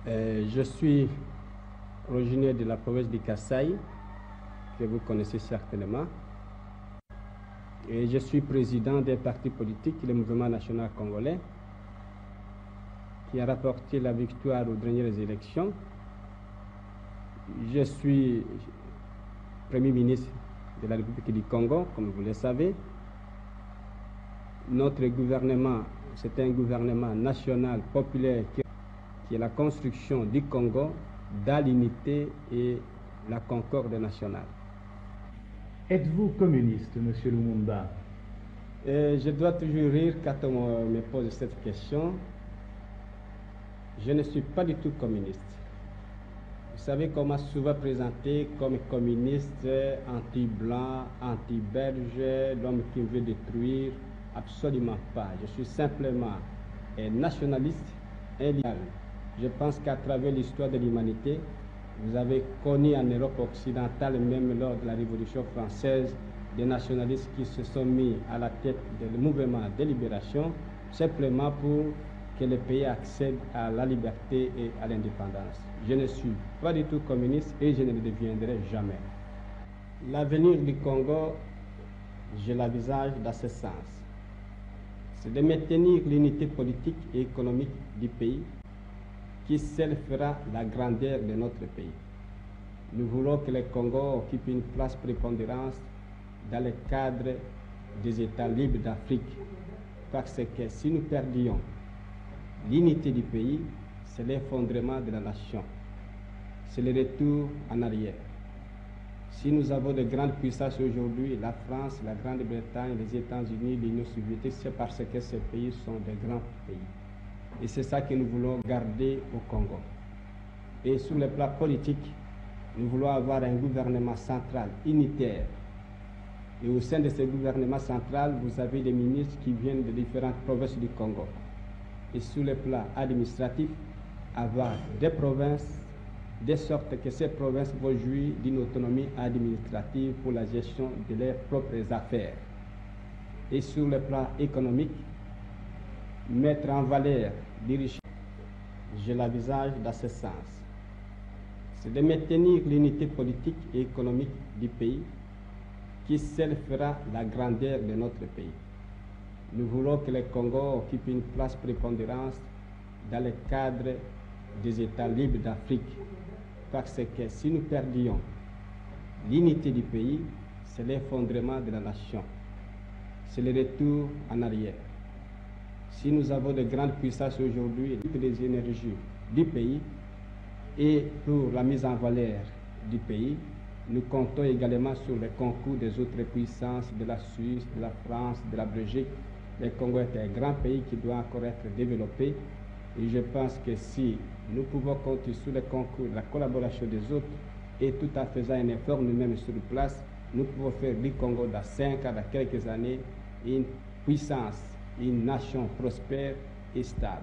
Je suis originaire de la province du Kasaï, que vous connaissez certainement. Et je suis président d'un parti politique, le Mouvement national congolais, qui a rapporté la victoire aux dernières élections. Je suis Premier ministre de la République du Congo, comme vous le savez. Notre gouvernement, c'est un gouvernement national, populaire, qui est la construction du Congo dans l'unité et la concorde nationale. Êtes-vous communiste, M. Lumumba? Je dois toujours rire quand on me pose cette question. Je ne suis pas du tout communiste. Vous savez qu'on m'a souvent présenté comme communiste, anti-blanc, anti-belge, l'homme qui veut détruire. Absolument pas. Je suis simplement un nationaliste, un libéral. Je pense qu'à travers l'histoire de l'humanité, vous avez connu en Europe occidentale, même lors de la Révolution française, des nationalistes qui se sont mis à la tête du mouvement de libération, simplement pour que le pays accède à la liberté et à l'indépendance. Je ne suis pas du tout communiste et je ne le deviendrai jamais. L'avenir du Congo, je l'envisage dans ce sens. C'est de maintenir l'unité politique et économique du pays, qui seul fera la grandeur de notre pays. Nous voulons que le Congo occupe une place prépondérante dans le cadre des États libres d'Afrique, parce que si nous perdions l'unité du pays, c'est l'effondrement de la nation, c'est le retour en arrière. Si nous avons de grandes puissances aujourd'hui, la France, la Grande-Bretagne, les États-Unis, l'Union soviétique, c'est parce que ces pays sont de grands pays. Et c'est ça que nous voulons garder au Congo. Et sur le plan politique, nous voulons avoir un gouvernement central unitaire. Et au sein de ce gouvernement central, vous avez des ministres qui viennent de différentes provinces du Congo. Et sur le plan administratif, avoir des provinces, de sorte que ces provinces vont jouir d'une autonomie administrative pour la gestion de leurs propres affaires. Et sur le plan économique, mettre en valeur les richesses, je l'envisage dans ce sens. C'est de maintenir l'unité politique et économique du pays, qui seul fera la grandeur de notre pays. Nous voulons que le Congo occupe une place prépondérante dans le cadre des États libres d'Afrique, parce que si nous perdions l'unité du pays, c'est l'effondrement de la nation, c'est le retour en arrière. Si nous avons de grandes puissances aujourd'hui, toutes les énergies du pays, et pour la mise en valeur du pays, nous comptons également sur le concours des autres puissances, de la Suisse, de la France, de la Belgique. Le Congo est un grand pays qui doit encore être développé. Et je pense que si nous pouvons compter sur le concours, la collaboration des autres, et tout en faisant un effort nous-mêmes sur place, nous pouvons faire du Congo dans 5 ans, dans quelques années, une puissance, une nation prospère et stable.